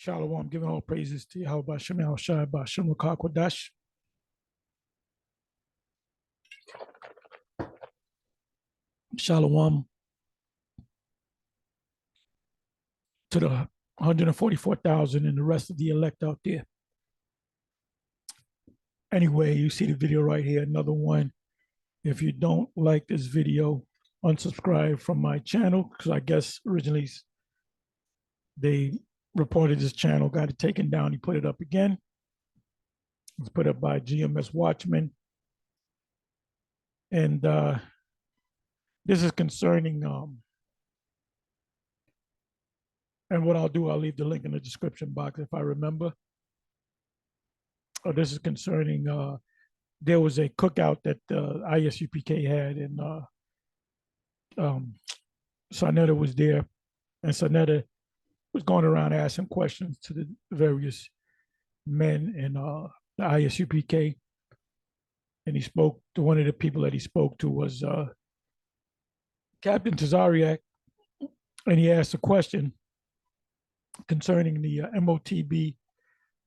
Shalom, giving all praises to Yahweh Shem Shai Bashem Kodash. Shalom to the 144,000 and the rest of the elect out there. Anyway, you see the video right here, another one. If you don't like this video, unsubscribe from my channel, because I guess originally they reported this channel, got it taken down. He put it up again. It's put up by GMS Watchman. And this is concerning, and what I'll do, I'll leave the link in the description box if I remember. This is concerning, there was a cookout that ISUPK had, and Sonetta was there, and Sonetta was going around asking questions to the various men in the ISUPK. And he spoke to one of the people that he spoke to was Captain Tazariak, and he asked a question concerning the MOTB,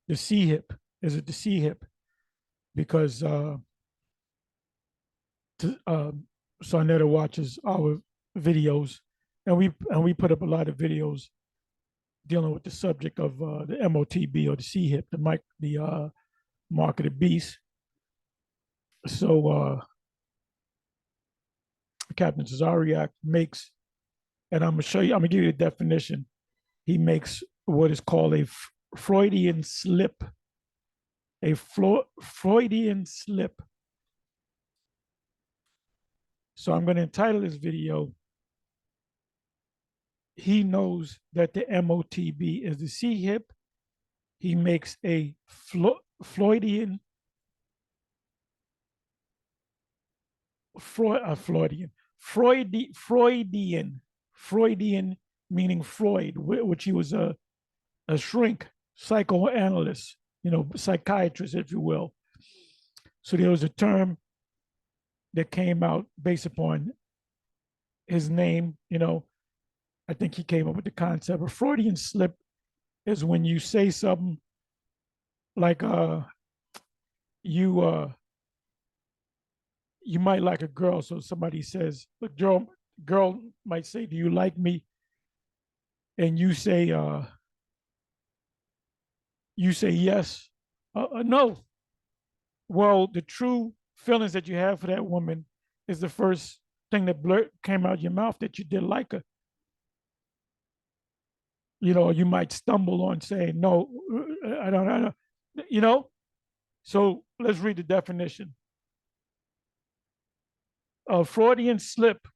the C-hip. Is it the C-hip? Because Sonetta watches our videos, and we put up a lot of videos dealing with the subject of the MOTB or the C-hip, the mark of the beast. So Captain Tazariak makes, and I'm gonna give you a definition. He makes what is called a Freudian slip. A Freudian slip. So I'm going to entitle this video, he knows that the MOTB is the C-hip. He makes a Freudian meaning Freud, which he was a shrink, psychoanalyst, psychiatrist, if you will. So there was a term that came out based upon his name. I think he came up with the concept. A Freudian slip is when you say something like you might like a girl. So somebody says, look, girl might say, do you like me? And you say yes, no. Well, the true feelings that you have for that woman is the first thing that came out of your mouth, that you did like her. You might stumble on saying, no, I don't. So let's read the definition. A Freudian slip,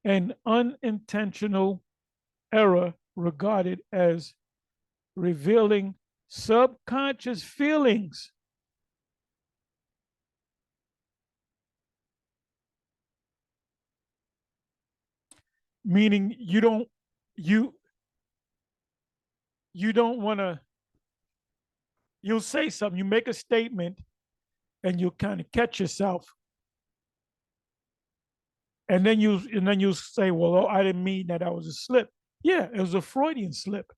an unintentional error regarded as revealing subconscious feelings meaning you don't want to, you'll say something, you make a statement, and you'll kind of catch yourself, and then you say, well, I didn't mean that was a slip. Yeah, it was a Freudian slip.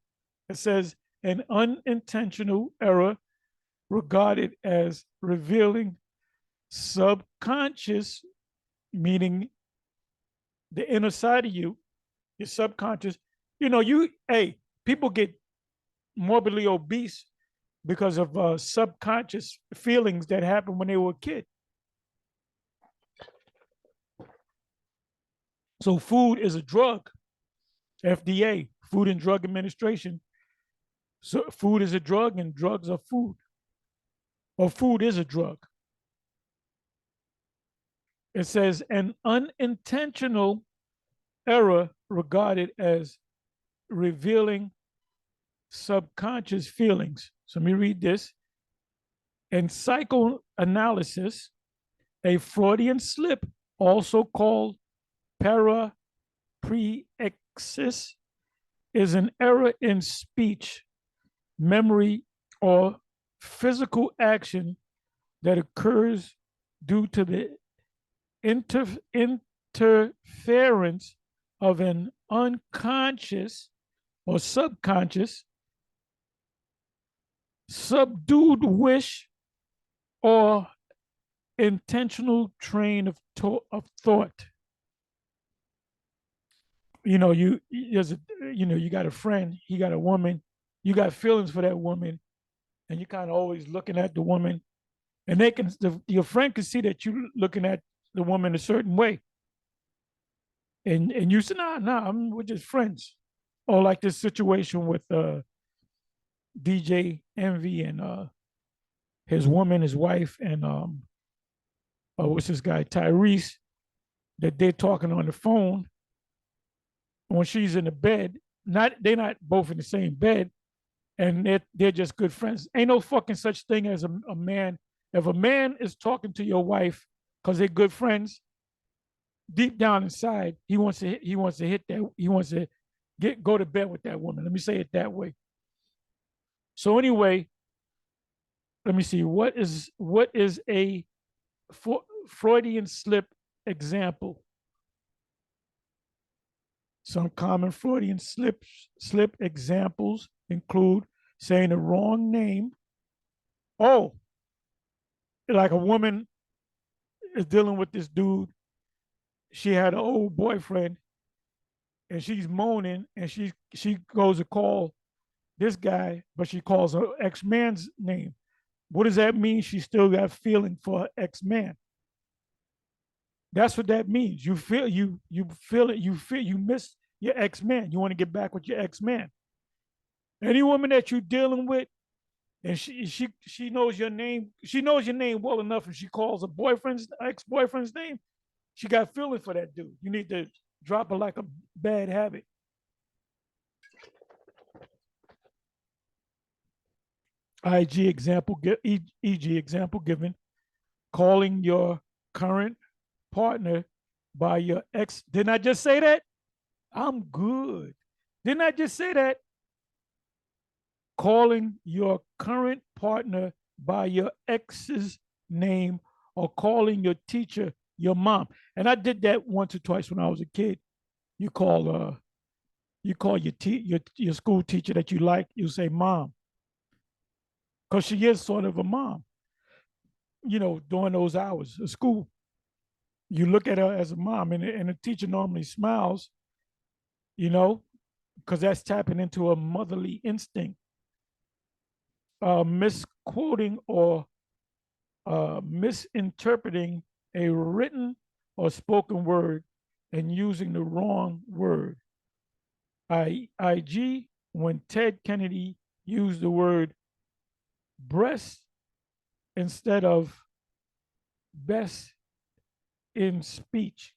It says an unintentional error regarded as revealing subconscious, meaning the inner side of you, your subconscious. People get morbidly obese because of subconscious feelings that happened when they were a kid. So food is a drug. FDA, Food and Drug Administration. So food is a drug and drugs are food. Or food is a drug. It says an unintentional error regarded as revealing subconscious feelings. So let me read this. In psychoanalysis, a Freudian slip, also called parapraxis, is an error in speech, memory, or physical action that occurs due to the interference of an unconscious or subconscious subdued wish or intentional train of thought. There's a, you got a friend, he got a woman, you got feelings for that woman, and you kind of always looking at the woman, and your friend can see that you looking at the woman a certain way, and you say, nah, we're just friends. Or like this situation with DJ Envy and his woman, his wife, and what's this guy Tyrese, that they're talking on the phone when she's in the bed. They're not both in the same bed, and they're just good friends. Ain't no fucking such thing as a man. If a man is talking to your wife because they're good friends, deep down inside, he wants to hit that. He wants to go to bed with that woman. Let me say it that way. So anyway, let me see. What is a Freudian slip example? Some common Freudian slip examples include saying the wrong name. Oh, like a woman is dealing with this dude. She had an old boyfriend, and she's moaning, and she goes to call this guy, but she calls her ex-man's name. What does that mean? She still got feeling for her ex-man. That's what that means. You feel it. You miss your ex-man. You want to get back with your ex-man. Any woman that you're dealing with, and she knows your name. She knows your name well enough. If she calls a boyfriend's ex-boyfriend's name, she got feeling for that dude. You need to drop her like a bad habit. IG example, EG example given, calling your current partner by your ex. Didn't I just say that? I'm good. Didn't I just say that? Calling your current partner by your ex's name, or calling your teacher your mom. And I did that once or twice when I was a kid. You call your school teacher that you like, you say mom, because she is sort of a mom. During those hours of school, you look at her as a mom, and the teacher normally smiles, you know, because that's tapping into a motherly instinct. Misquoting or misinterpreting a written or spoken word and using the wrong word. IG, when Ted Kennedy used the word breast instead of best in speech.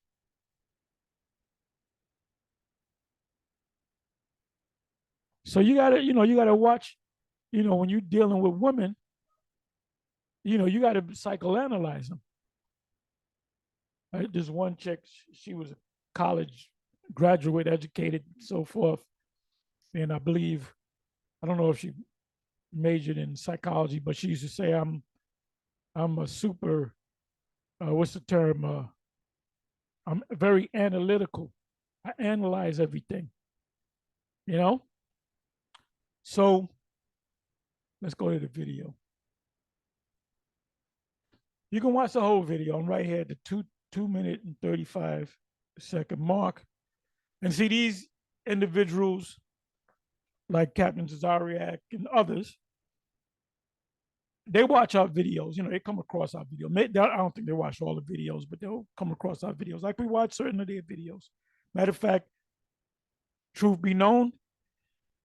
So you gotta watch, when you're dealing with women, you gotta psychoanalyze them. Right? There's one chick, she was a college graduate, educated, so forth. And I don't know if she majored in psychology, but she used to say, I'm a super, what's the term? I'm very analytical. I analyze everything, you know? So let's go to the video. You can watch the whole video. I'm right here at the 2 minute and 35-second mark. And see these individuals like Captain Zariak and others, they watch our videos. They come across our videos. I don't think they watch all the videos, but they'll come across our videos. Like we watch certain of their videos. Matter of fact, truth be known,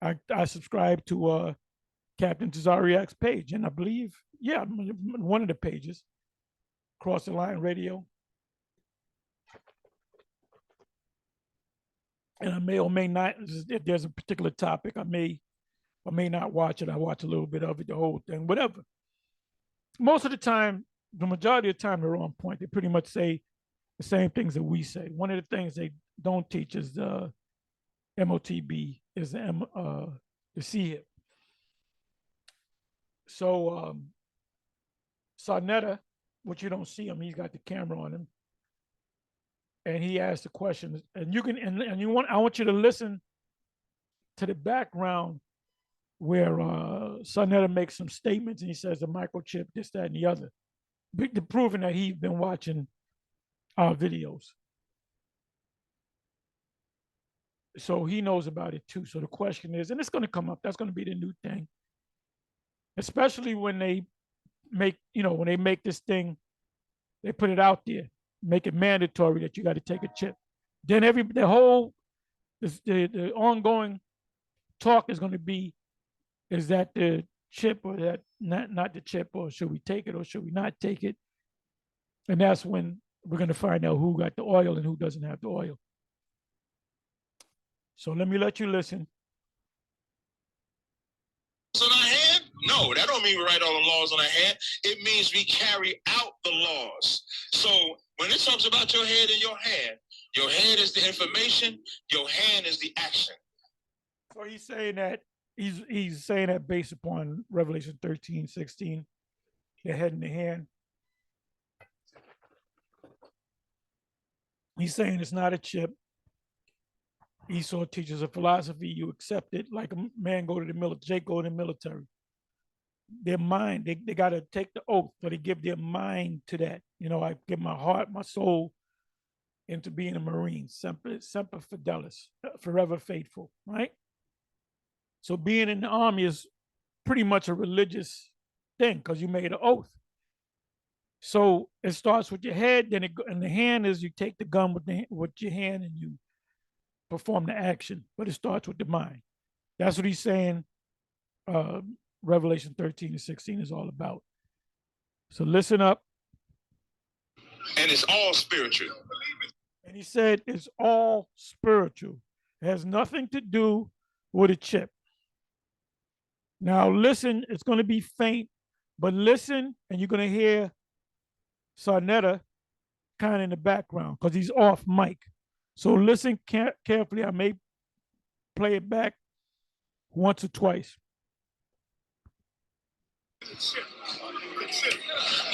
I subscribe to Captain Zariak's page, and I believe, yeah, one of the pages, Cross the Line Radio. And I may or may not, if there's a particular topic, I may or may not watch it. I watch a little bit of it, the whole thing, whatever. Most of the time, the majority of the time, they're on point. They pretty much say the same things that we say. One of the things they don't teach is the MOTB, is the C-hip. So Sarnetta, which you don't see him, he's got the camera on him, and he asked the question, and you can and I want you to listen to the background where Sarnetta makes some statements and he says the microchip, this, that, and the other, proving that he's been watching our videos. So he knows about it too. So the question is, and it's going to come up, that's going to be the new thing, especially when they make, when they make this thing, they put it out there, make it mandatory that you got to take a chip. Then the ongoing talk is going to be, is that the chip or that not the chip, or should we take it or should we not take it? And that's when we're going to find out who got the oil and who doesn't have the oil. So let you listen. On our hand? No, that don't mean we write all the laws on our hand. It means we carry out the laws. So when it talks about your head and your head is the information, your hand is the action. So he's saying that he's saying that based upon Revelation 13:16, the head and the hand. He's saying it's not a chip. Esau teaches a philosophy, you accept it, like a man go to the military, Jake go to the military. Their mind, they got to take the oath, so they give their mind to that. I give my heart, my soul into being a Marine, semper fidelis, forever faithful, right? So being in the army is pretty much a religious thing because you made an oath. So it starts with your head, then and the hand is you take the gun with your hand and you perform the action, but it starts with the mind. That's what he's saying. Revelation 13:16 is all about. So listen up. And it's all spiritual. And he said it's all spiritual. It has nothing to do with a chip. Now listen, it's going to be faint, but listen, and you're going to hear Sarnetta kind of in the background because he's off mic. So listen carefully. I may play it back once or twice.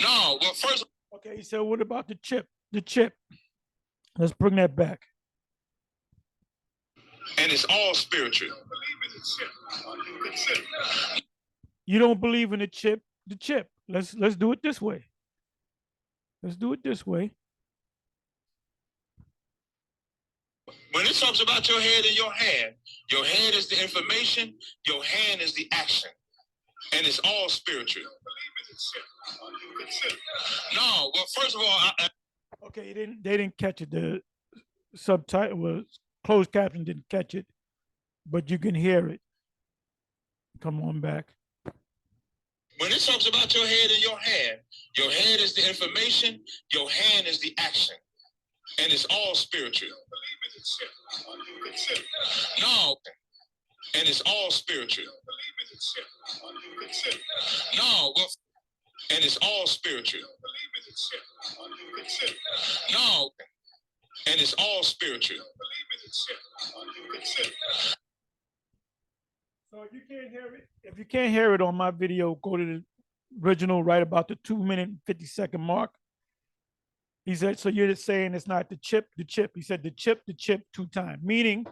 No, well, first. Okay, he said, what about the chip? The chip. Let's bring that back. And it's all spiritual. You don't believe in the chip? The chip. Let's do it this way. Let's do it this way. When it talks about your head and your head is the information, your hand is the action. And it's all spiritual. No, well, first of all, okay, they didn't catch it. The subtitle was closed caption didn't catch it, but you can hear it. Come on back. When it talks about your head and your head is the information, your hand is the action. And it's all spiritual. No. And it's all spiritual. No. Well, and it's all spiritual. No. And it's all spiritual. So if you can't hear it on my video, go to the original right about the 2-minute and 50-second mark. He said, so you're just saying it's not the chip. He said the chip 2 times, meaning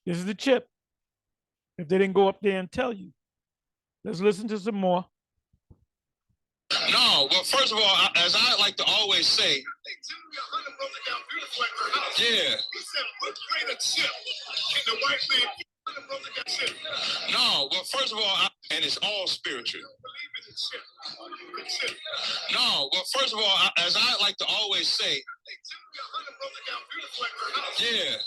this is the chip. If they didn't go up there and tell you. Let's listen to some more. No, well, first of all, as I like to always say, yeah. No, well, first of all, and it's all spiritual. No, well, first of all, as I like to always say, yeah.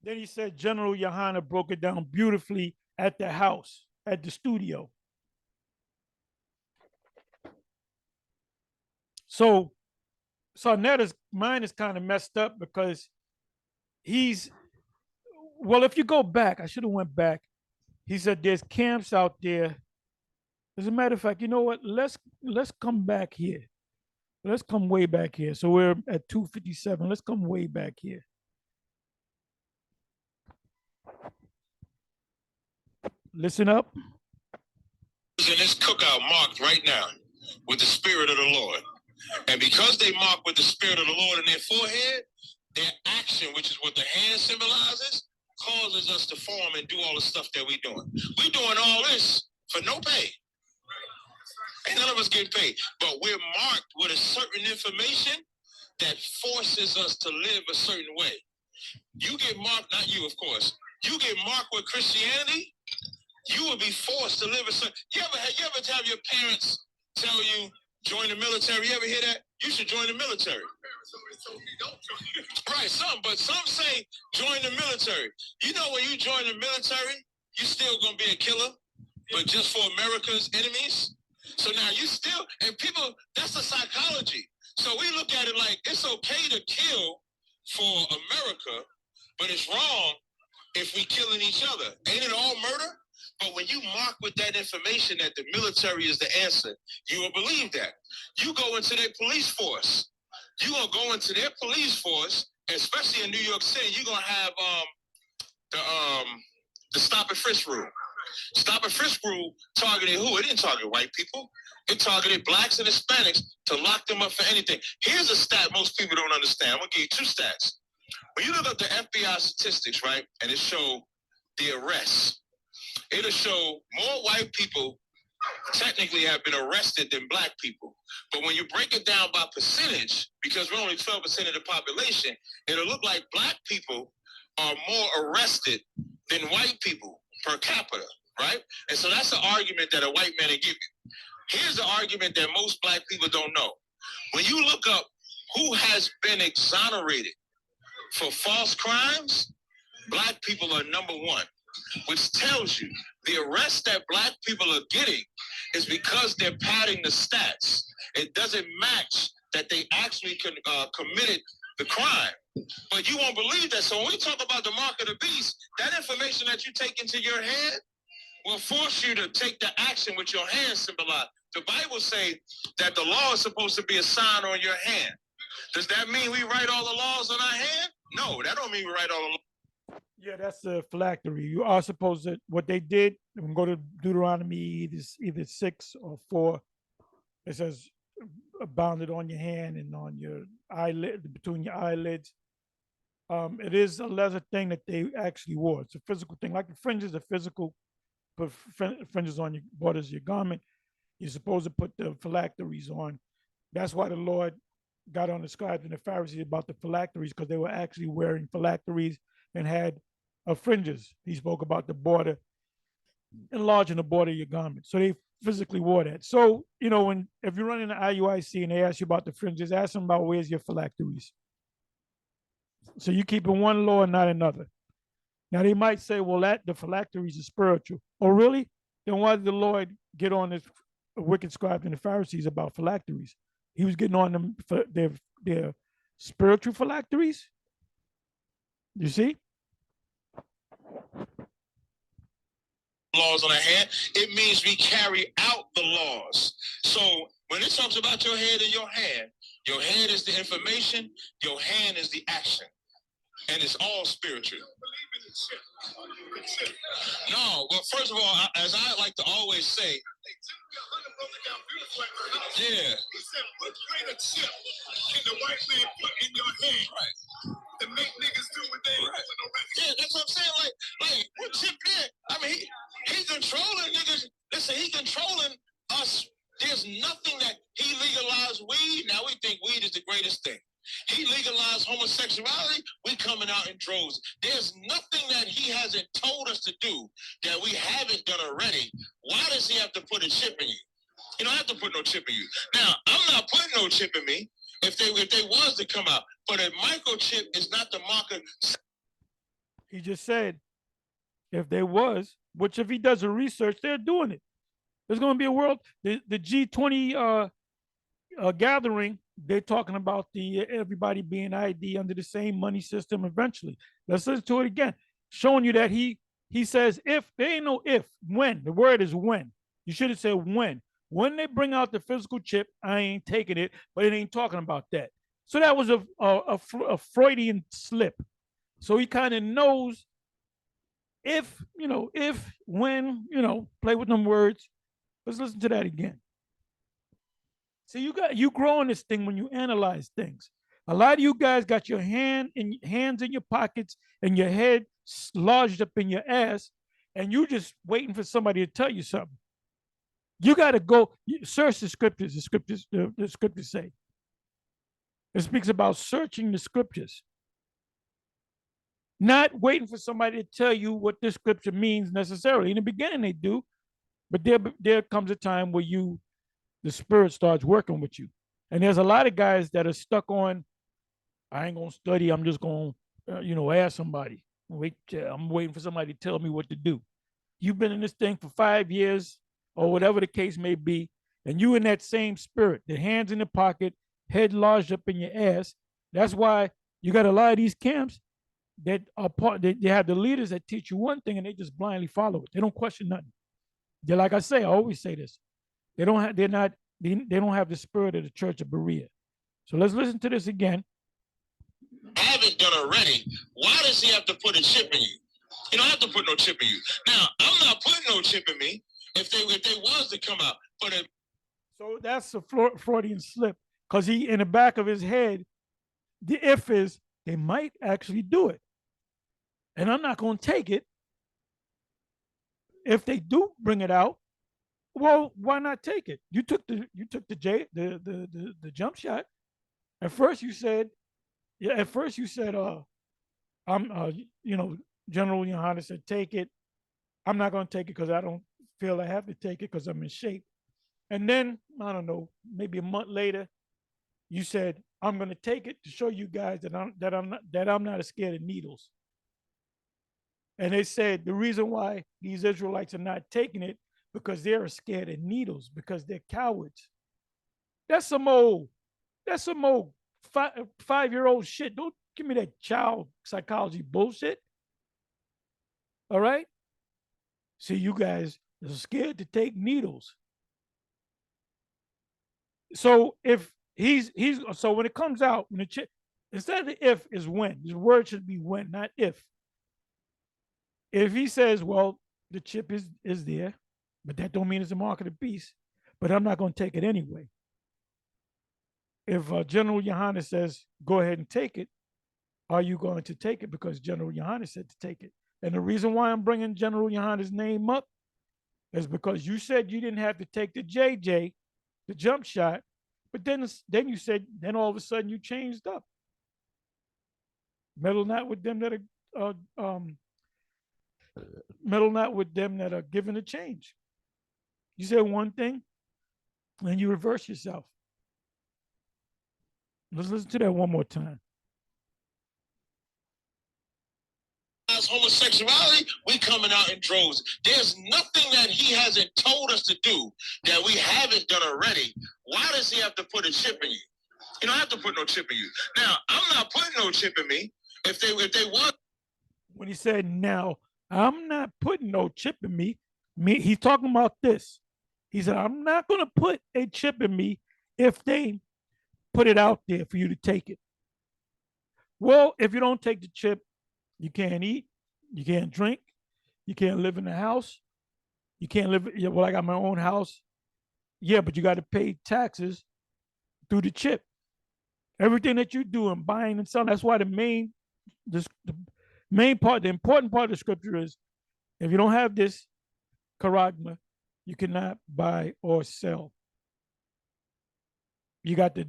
Then he said General Johanna broke it down beautifully at the house, at the studio. So Sarnetta's mind is kind of messed up because if you go back, I should have went back. He said there's camps out there. As a matter of fact, you know what? Let's come back here. Let's come way back here. So we're at 257. Let's come way back here. Listen up. In this cookout marked right now with the Spirit of the Lord. And because they mark with the Spirit of the Lord in their forehead, their action, which is what the hand symbolizes, causes us to form and do all the stuff that we're doing. We're doing all this for no pay. Ain't none of us getting paid, but we're marked with a certain information that forces us to live a certain way. You get marked, not you, of course. You get marked with Christianity, you will be forced to live a certain. You ever have your parents tell you join the military? You ever hear that? You should join the military. Right, but some say join the military. You know, when you join the military, you still gonna be a killer, but just for America's enemies. So now you still, and people, that's the psychology. So we look at it like it's okay to kill for America, but it's wrong if we killing each other. Ain't it all murder? But when you mark with that information that the military is the answer, you will believe that. You go into their police force. You gonna go into their police force, especially in New York City. You're gonna have the stop and frisk rule. Stop and frisk rule targeted who? It didn't target white people. It targeted blacks and Hispanics to lock them up for anything. Here's a stat most people don't understand. I'm gonna give you two stats. When you look up the FBI statistics, right, and it show the arrests, it'll show more white people technically have been arrested than black people. But when you break it down by percentage, because we're only 12% of the population, it'll look like black people are more arrested than white people per capita, right? And so that's an argument that a white man will give you. Here's the argument that most black people don't know. When you look up who has been exonerated for false crimes, black people are number one, which tells you the arrests that black people are getting is because they're padding the stats. It doesn't match that they actually committed the crime. But you won't believe that. So when we talk about the mark of the beast, that information that you take into your head will force you to take the action with your hand symbolized. The Bible says that the law is supposed to be a sign on your hand. Does that mean we write all the laws on our hand? No, that don't mean we write all the laws. Yeah, that's a phylactery. You are supposed to, what they did, we can go to Deuteronomy either 6 or 4. It says bounded on your hand and on your eyelid, between your eyelids. It is a lesser thing that they actually wore. It's a physical thing. Like the fringes are physical, put fringes on your borders of your garment. You're supposed to put the phylacteries on. That's why the Lord got on the scribes and the Pharisees about the phylacteries, because they were actually wearing phylacteries and had fringes. He spoke about the border, enlarging the border of your garment. So they physically wore that. So, you know, if you're running the IUIC and they ask you about the fringes, ask them about where's your phylacteries. So you keep in one law and not another. Now they might say, well, the phylacteries are spiritual. Oh, really? Then why did the Lord get on this wicked scribes and the Pharisees about phylacteries? He was getting on them for their spiritual phylacteries. You see? Laws on our head, it means we carry out the laws. So when it talks about your head and your head is the information, your hand is the action. And it's all spiritual. No, well, first of all, as I like to always say, yeah. He said, what greater chip can the white man put in your hand? Right. To make niggas do what they right. Yeah, that's what I'm saying. Like what chip there? I mean, he controlling niggas. Listen, he controlling us. There's nothing that he legalized weed. Now we think weed is the greatest thing. He legalized homosexuality. We coming out in droves. There's nothing that he hasn't told us to do that we haven't done already. Why does he have to put a chip in you? He don't have to put no chip in you. Now, I'm not putting no chip in me if they was to come out. But a microchip is not the marker. He just said, if there was, which if he does the research, they're doing it. There's going to be a world, the G20 gathering, they're talking about everybody being ID under the same money system eventually. Let's listen to it again. Showing you that he says if, there ain't no if, when. The word is when. You should have said when. When they bring out the physical chip, I ain't taking it, but it ain't talking about that. So that was a Freudian slip. So he kind of knows if, when, play with them words. Let's listen to that again. So you grow on this thing when you analyze things. A lot of you guys got your hands in your pockets and your head lodged up in your ass, and you just waiting for somebody to tell you something. You got to go search the scriptures. The scriptures say it speaks about searching the scriptures, not waiting for somebody to tell you what this scripture means necessarily. In the beginning, they do, but there comes a time where the spirit starts working with you. And there's a lot of guys that are stuck on, I ain't gonna study. I'm just gonna, ask somebody. I'm waiting for somebody to tell me what to do. You've been in this thing for 5 years or whatever the case may be, and you in that same spirit, the hands in the pocket, head lodged up in your ass. That's why you got a lot of these camps that are part. They have the leaders that teach you one thing and they just blindly follow it. They don't question nothing. They're like I say, I always say this. They don't have. They're not. They don't have the spirit of the Church of Berea. So let's listen to this again. Haven't done already. Why does he have to put a chip in you? You don't have to put no chip in you. Now, I'm not putting no chip in me if they was to come out. So that's a Freudian slip, because he, in the back of his head, the if is they might actually do it, and I'm not going to take it. If they do bring it out, well, why not take it? You took the jump shot. At first you said, I'm General Yohana said, take it. I'm not going to take it because I don't feel I have to take it because I'm in shape. And then, I don't know, maybe a month later, you said, I'm going to take it to show you guys that I'm not as scared of needles. And they said the reason why these Israelites are not taking it because they're scared of needles, because they're cowards. That's some old 5-year-old shit. Don't give me that child psychology bullshit. All right? See, you guys are scared to take needles. So if so when it comes out, when instead of the if is when, the word should be when, not if. If he says, well, the chip is there, but that don't mean it's a mark of the beast, but I'm not going to take it anyway. If General Yohana says, go ahead and take it, are you going to take it because General Yohana said to take it? And the reason why I'm bringing General Yohana's name up is because you said you didn't have to take the JJ, the jump shot, but then you said, then all of a sudden you changed up. Meddle not with them that are given a change. You said one thing, and you reverse yourself. Let's listen to that one more time. Homosexuality, we coming out in droves. There's nothing that he hasn't told us to do that we haven't done already. Why does he have to put a chip in you? You don't have to put no chip in you. Now, I'm not putting no chip in me. If they want. When he said, now, I'm not putting no chip in me, he's talking about this. He said, I'm not going to put a chip in me if they put it out there for you to take it. Well, if you don't take the chip, you can't eat, you can't drink, you can't live in the house, you can't live. Well, I got my own house. Yeah, but you got to pay taxes through the chip. Everything that you do in buying and selling. That's why the important part of the scripture is, if you don't have this charagma, you cannot buy or sell. You got the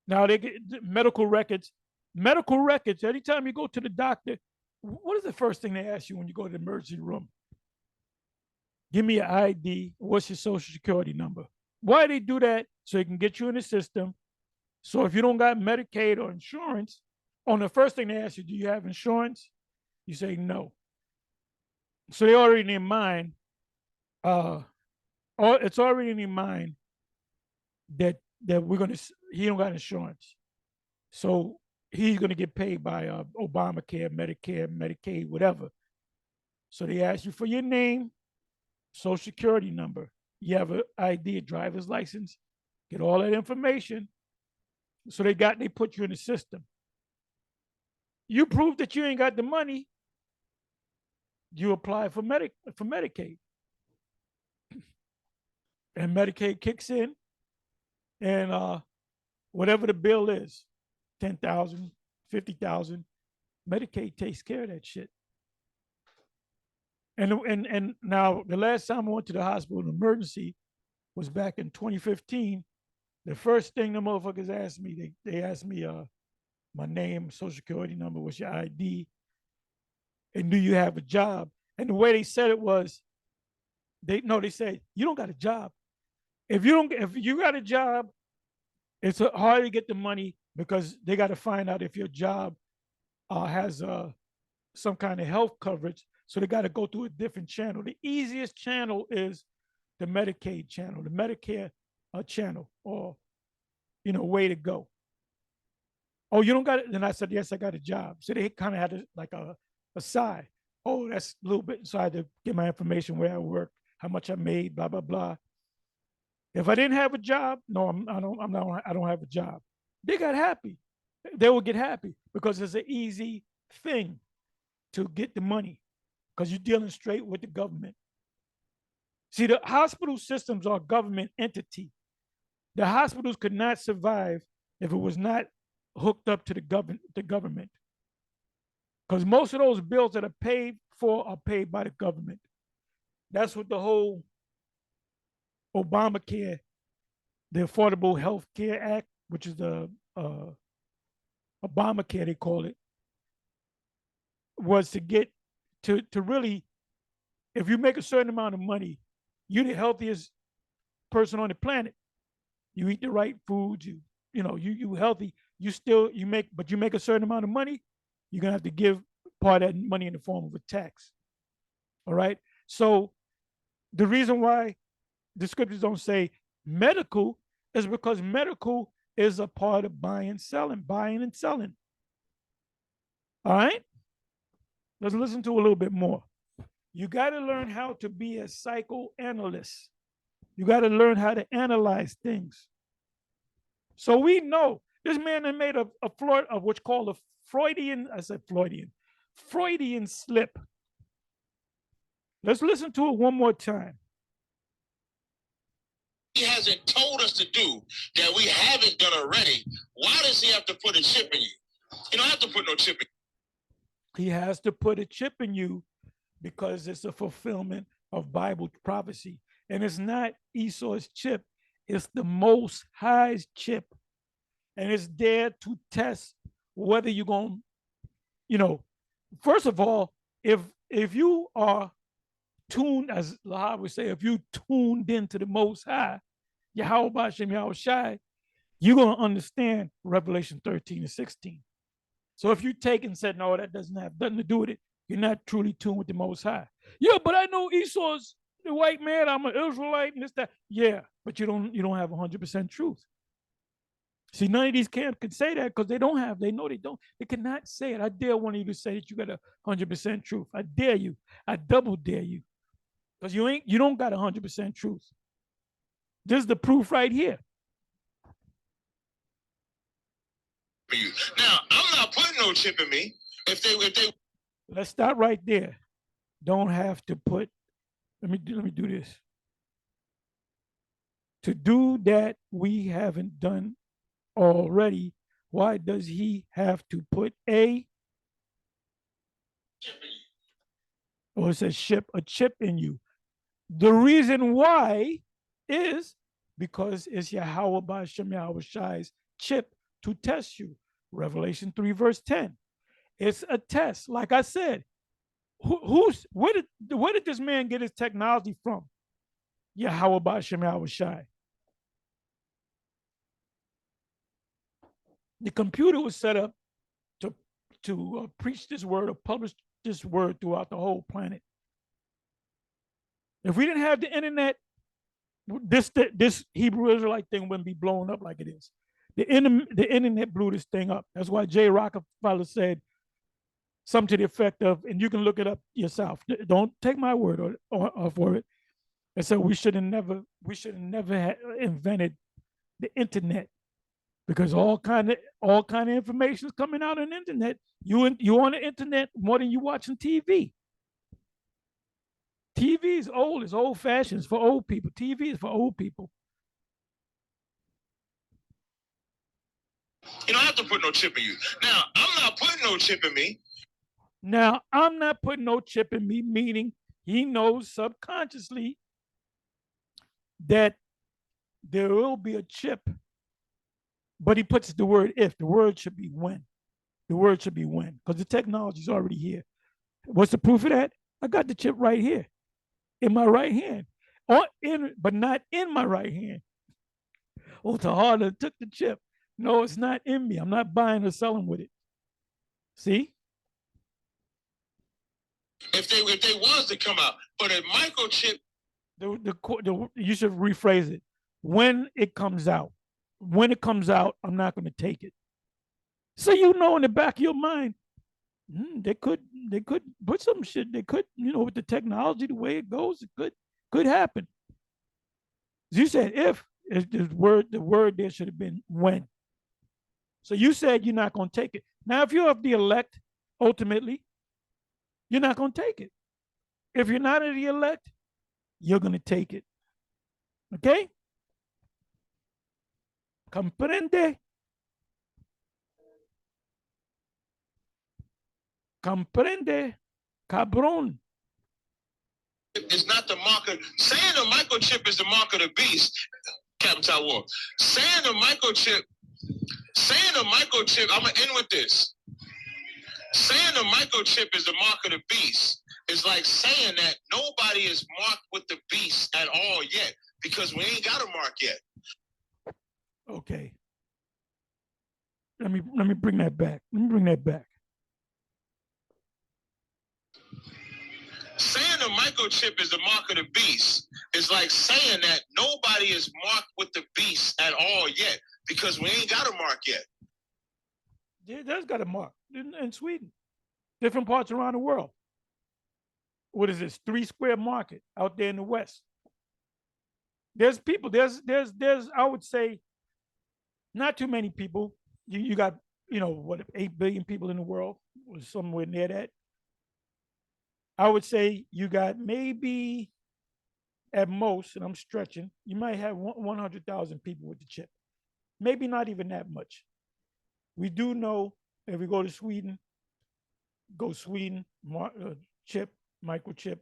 now they get medical records. Medical records, anytime you go to the doctor, what is the first thing they ask you when you go to the emergency room? Give me your ID. What's your social security number? Why they do that? So they can get you in the system. So if you don't got Medicaid or insurance, on the first thing they ask you, do you have insurance? You say no. So they already in their mind, it's already in their mind that he don't got insurance. So he's going to get paid by Obamacare, Medicare, Medicaid, whatever. So they ask you for your name, social security number. You have an ID, a driver's license, get all that information. So they put you in the system. You prove that you ain't got the money, you apply for Medicaid. And Medicaid kicks in, and whatever the bill is, 10,000, 50,000, Medicaid takes care of that shit. And now the last time I went to the hospital in emergency, was back in 2015. The first thing the motherfuckers asked me, they asked me my name, social security number, what's your ID, and do you have a job? And the way they said it was, they said, you don't got a job. If you got a job, it's hard to get the money because they got to find out if your job has some kind of health coverage. So they got to go through a different channel. The easiest channel is the Medicaid channel, the Medicare channel, or way to go. Oh, you don't got it? Then I said, yes, I got a job. So they kind of had like a sigh. Oh, that's a little bit. So I had to get my information, where I work, how much I made, blah, blah, blah. If I didn't have a job, no, I don't have a job. They got happy. They will get happy because it's an easy thing to get the money because you're dealing straight with the government. See, the hospital systems are a government entity. The hospitals could not survive if it was not hooked up to the government. Because most of those bills that are paid for are paid by the government. That's what the whole Obamacare, the Affordable Health Care Act, which is the Obamacare, they call it, was to get to really, if you make a certain amount of money, you're the healthiest person on the planet. You eat the right foods, you healthy, you make a certain amount of money, you're gonna have to give part of that money in the form of a tax. All right. So the reason why the scriptures don't say medical is because medical is a part of buying and selling. All right. Let's listen to a little bit more. You got to learn how to be a psychoanalyst. You got to learn how to analyze things. So we know this man had made a what's called a Freudian slip. Let's listen to it one more time. He hasn't told us to do that we haven't done already. Why does he have to put a chip in you? You don't have to put no chip in you. He has to put a chip in you because it's a fulfillment of Bible prophecy. And it's not Esau's chip, it's the Most High's chip. And it's there to test whether you're going to, first of all, if you are tuned, as Lahab would say, if you tuned into the Most High, Yahweh Bashem Yahweh Shai, you're going to understand Revelation 13 and 16. So if you take and said, no, that doesn't have nothing to do with it, you're not truly tuned with the Most High. Yeah, but I know Esau's the white man, I'm an Israelite and this, that. Yeah, but you don't have 100% truth. See, none of these camps can say that because they know they don't. They cannot say it. I dare one of you to say that you got 100% truth. I dare you. I double dare you. Because you don't got 100% truth. This is the proof right here. Now, I'm not putting no chip in me. If they Let's start right there. Don't have to put, let me do this. To do that we haven't done already, why does he have to put a or it says a chip in you? The reason why is because it's Yahweh Bashem Yahweh Shai's chip to test you. Revelation 3 verse 10. It's a test. Like I said, where did this man get his technology from? Yahweh Bashem Yahweh Shai. The computer was set up to preach this word or publish this word throughout the whole planet. If we didn't have the internet, this Hebrew Israelite thing wouldn't be blown up like it is. The internet blew this thing up. That's why Jay Rockefeller said something to the effect of, and you can look it up yourself. Don't take my word or for it. And so we should have never invented the internet, because all kind of information is coming out on the internet. You on the internet more than you watching TV. TV is old. It's old fashioned. It's for old people. TV is for old people. You don't have to put no chip in you. Now, I'm not putting no chip in me. Now, I'm not putting no chip in me, meaning he knows subconsciously that there will be a chip, but he puts the word if. The word should be when. The word should be when, because the technology is already here. What's the proof of that? I got the chip right here in my right hand, but not in my right hand. Oh, Tahada took the chip. No, it's not in me. I'm not buying or selling with it. See? If they was to come out, but a microchip. You should rephrase it. When it comes out, I'm not going to take it. So you know in the back of your mind, they could put some shit. They could, with the technology, the way it goes, it could happen. As you said, if the word there should have been when. So you said you're not going to take it. Now, if you're of the elect, ultimately, you're not going to take it. If you're not of the elect, you're going to take it. Okay? Comprende? Comprende? Cabrón. It's not the mark of, saying a microchip is the mark of the beast, Captain Taiwan. Saying a microchip, I'm going to end with this. Saying a microchip is the mark of the beast is like saying that nobody is marked with the beast at all yet, because we ain't got a mark yet. Okay. Let me bring that back. Saying a microchip is the mark of the beast is like saying that nobody is marked with the beast at all yet, because we ain't got a mark yet. Yeah, that's got a mark in Sweden. Different parts around the world. What is this? 3 Square Market out there in the West. There's people. There's. I would say, not too many people. You got 8 billion people in the world, or somewhere near that. I would say you got maybe at most, and I'm stretching, you might have 100,000 people with the chip. Maybe not even that much. We do know if we go to Sweden, chip, microchip,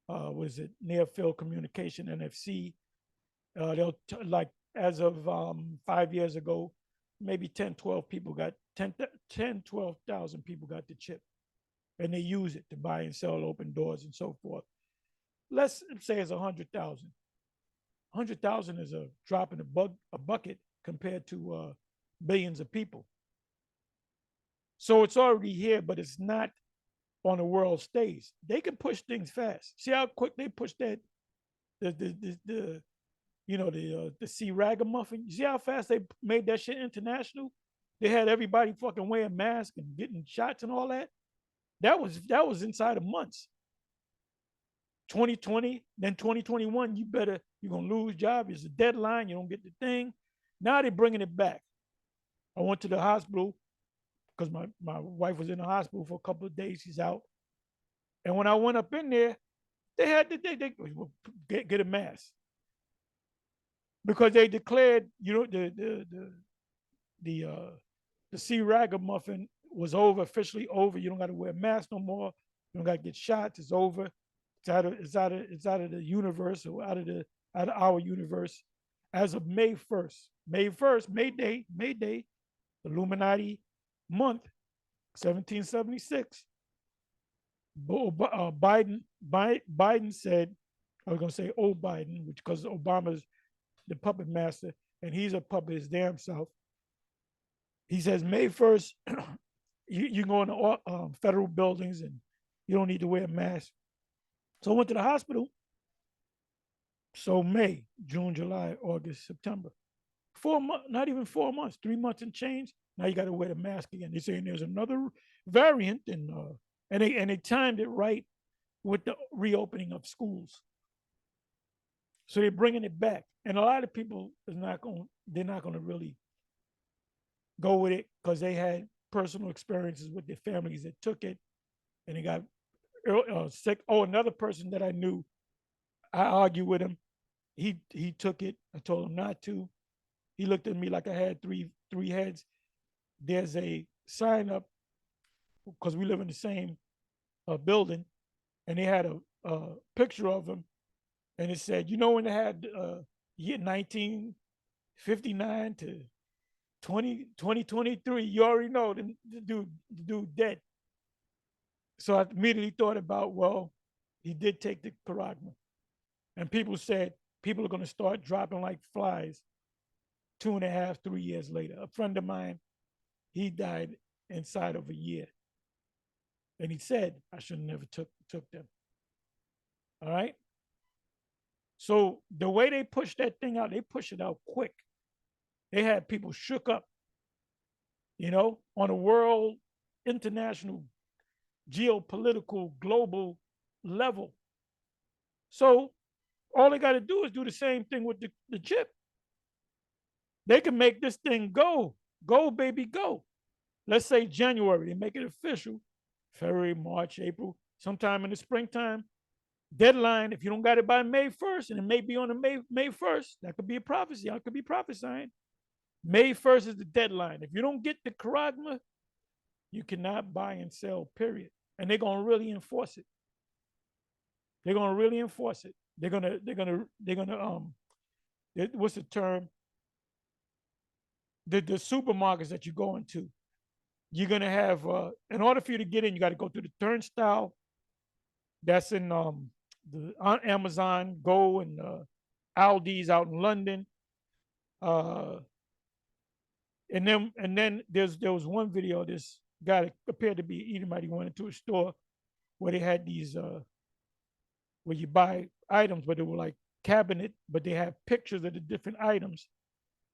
what is it, near field communication, NFC. They'll like as of 5 years ago, maybe 10, 12 people got 12,000 people got the chip, and they use it to buy and sell, open doors, and so forth. Let's say it's 100,000. 100,000 is a drop in a bucket compared to billions of people. So it's already here, but it's not on the world stage. They can push things fast. See how quick they push that the sea ragamuffin. You see how fast they made that shit international? They had everybody fucking wearing masks and getting shots and all that. That was inside of months. 2020, then 2021, you're gonna lose job. It's a deadline, you don't get the thing. Now they're bringing it back. I went to the hospital because my wife was in the hospital for a couple of days. She's out. And when I went up in there, they had to get a mask. Because they declared, the sea ragamuffin was officially over. You don't got to wear a mask no more. You don't got to get shots. It's over. It's out of the universe, or out of our universe, as of May 1st. May 1st, May Day, Illuminati month, 1776. Biden said, I was gonna say old Biden, which because Obama's the puppet master, and he's a puppet his damn self. He says May 1st, you go into federal buildings and you don't need to wear a mask. So I went to the hospital. So May, June, July, August, September. 4 months, not even 4 months, 3 months and change. Now you got to wear the mask again. They're saying there's another variant, and they timed it right with the reopening of schools. So they're bringing it back, and a lot of people they're not going to really go with it because they had personal experiences with their families that took it, and they got sick. Oh, another person that I knew, I argued with him. He took it. I told him not to. He looked at me like I had three heads. There's a sign up because we live in the same building, and they had a picture of him, and it said, when they had year 1959 to 2023. You already know the dude dead. So I immediately thought about, well, he did take the charagma. And people said people are going to start dropping like flies 2.5, 3 years later. A friend of mine, he died inside of a year. And he said, I should have never took them. All right. So the way they push that thing out, they push it out quick. They had people shook up, on a world, international, geopolitical, global level. So all they got to do is do the same thing with the chip. They can make this thing go, baby, go. Let's say January, they make it official. February, March, April, sometime in the springtime. Deadline, if you don't got it by May 1st, and it may be on the May 1st, that could be a prophecy. I could be prophesying. May 1st is the deadline. If you don't get the charagma, you cannot buy and sell, period. And they're gonna really enforce it. They're gonna really enforce it. They're gonna what's the term? The supermarkets that you go into, you're gonna have in order for you to get in, you got to go through the turnstile. That's in the Amazon Go and Aldi's out in London. And then there was one video of this guy that appeared to be Edomite. He went into a store where they had these where you buy items, but they were like cabinet, but they have pictures of the different items.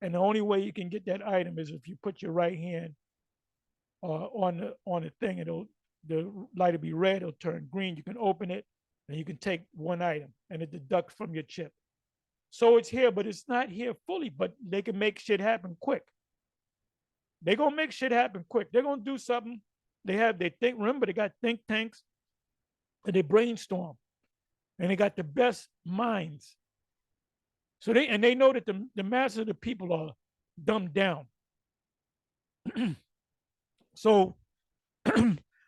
And the only way you can get that item is if you put your right hand on the thing. The light will be red, it'll turn green. You can open it and you can take one item and it deducts from your chip. So it's here, but it's not here fully, but they can make shit happen quick. They're gonna make shit happen quick. They're gonna do something. Remember, they got think tanks and they brainstorm. And they got the best minds. So they know that the mass of the people are dumbed down. So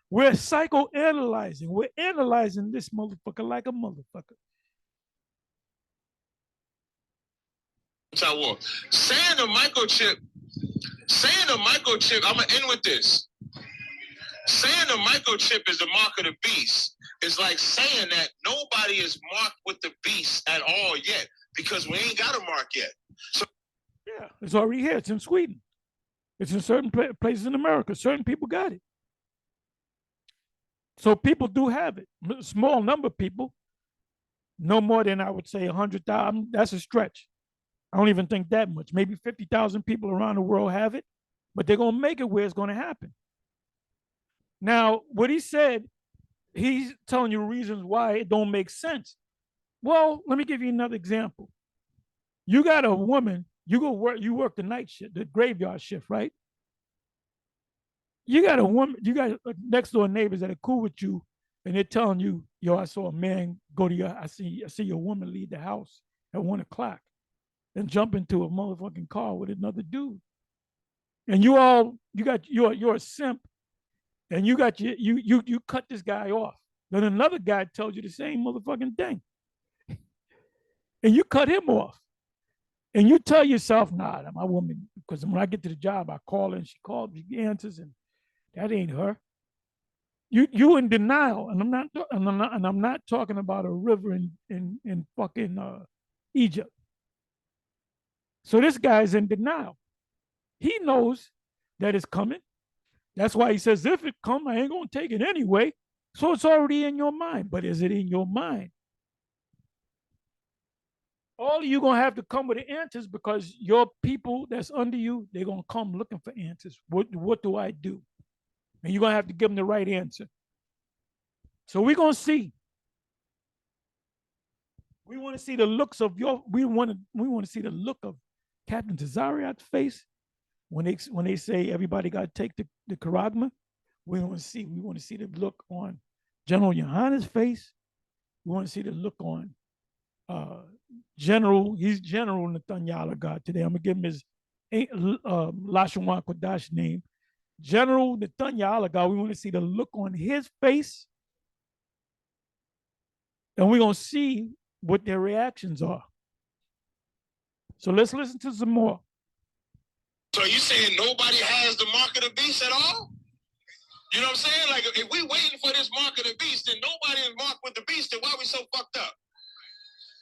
we're psychoanalyzing. We're analyzing this motherfucker like a motherfucker. Saying the microchip, I'm gonna end with this. Saying the microchip is the mark of the beast is like saying that nobody is marked with the beast at all yet, because we ain't got a mark yet. So yeah, it's already here. It's in Sweden. It's in certain places in America. Certain people got it. So people do have it. A small number of people, no more than I would say 100,000. That's a stretch. I don't even think that much. Maybe 50,000 people around the world have it, but they're going to make it where it's going to happen. Now, what he said, he's telling you reasons why it don't make sense. Well, let me give you another example. You got a woman, you work the night shift, the graveyard shift, right? You got a woman, you got next door neighbors that are cool with you, and they're telling you, yo, I saw a man go to I see your woman leave the house at 1:00 and jump into a motherfucking car with another dude. And you're a simp, and you cut this guy off. Then another guy tells you the same motherfucking thing. And you cut him off. And you tell yourself, nah, that's my woman, because when I get to the job, I call her and she calls, she answers, and that ain't her. You in denial, and I'm not talking about a river in fucking Egypt. So this guy's in denial. He knows that it's coming. That's why he says, if it come, I ain't gonna take it anyway. So it's already in your mind. But is it in your mind? All of you gonna have to come with the answers, because your people that's under you, they're gonna come looking for answers. What do I do? And you're gonna have to give them the right answer. So we're gonna see. We want to see the looks of we want to see the look of Captain Tazariak's face when they say everybody got to take the charagma. We want to see the look on General Yohana's face. We want to see the look on General Netanyahu God today. I'm gonna give him his Lashon Kodash name. General Netanyahu God. We want to see the look on his face, and we're gonna see what their reactions are. So let's listen to some more. So you saying nobody has the mark of the beast at all? You know what I'm saying? Like, if we waiting for this mark of the beast, then nobody is marked with the beast, then why are we so fucked up?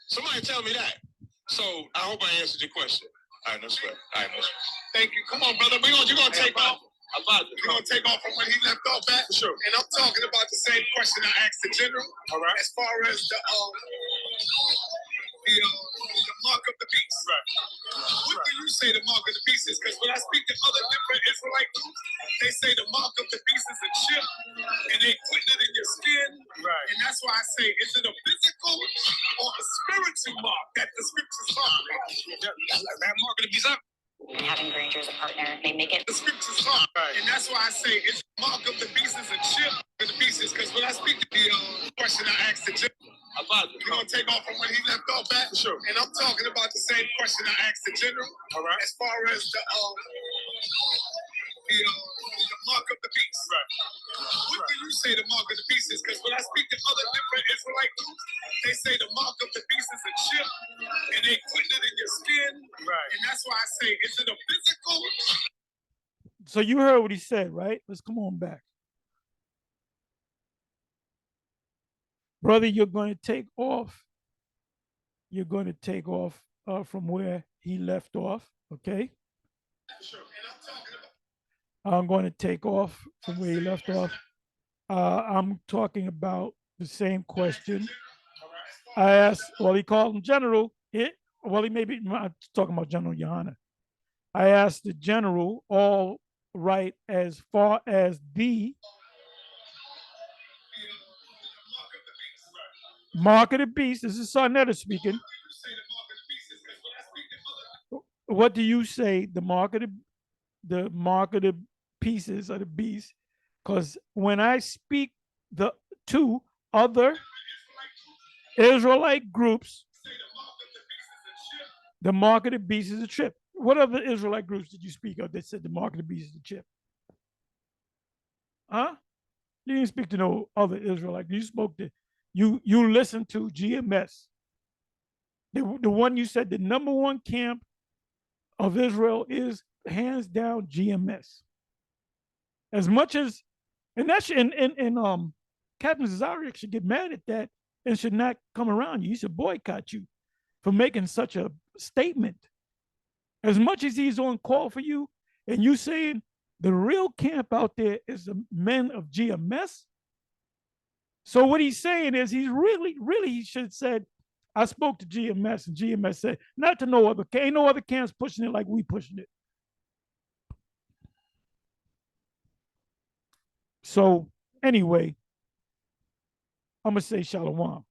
Somebody tell me that. So I hope I answered your question. All right, no sweat. All right, no sweat. Thank you. Come on, brother. You're going to take off. You're going to take off from when he left off at? For sure. And I'm talking about the same question I asked the general. All right. As far as the mark of the beast. Right. What do you say the mark of the beast is? Because when I speak to other different Israelite groups, they say the mark of the beast is a chip, and they put it in your skin. Right. And that's why I say, is it a physical or a spiritual mark that the scriptures talk about? That mark of the beast up. Having Granger as a partner may make it. The scriptures talk, right. And that's why I say, is the mark of the beast is a chip for the beasts? Because when I speak to the question I asked the general, you're going to take off from when he left off at? For sure. And I'm talking about the same question I asked the general. All right. As far as the mark of the beast. Right. What do you say the mark of the beast is? Because when I speak to other different Israelite groups, they say the mark of the beast is a chip, and they put it in your skin. Right. And that's why I say, is it a physical? So you heard what he said, right? Let's come on back. Brother, you're going to take off. You're going to take off from where he left off, okay? Sure. And I'm talking about. I'm going to take off from where he left off. I'm talking about the same question. I asked, well, he called him General. He may be I'm talking about General Yohana. I asked the general, all right, as far as the mark of the beast. This is Sarnetta speaking. What do you say the mark of the pieces of the beast? Because when I speak to other Israelite groups, the mark of the beast is a chip. What other Israelite groups did you speak of that said the mark of the beast is a chip? Huh? You didn't speak to no other Israelite. You spoke to you listened to GMS. The one you said the number one camp of Israel is hands down GMS. As much as, and that's and Captain Zarek should get mad at that and should not come around you. He should boycott you for making such a statement. As much as he's on call for you, and you saying the real camp out there is the men of GMS. So what he's saying is he's really he should have said, I spoke to GMS, and GMS said, not to no other, ain't no other camps pushing it like we pushing it. So anyway, I'm gonna say shalom.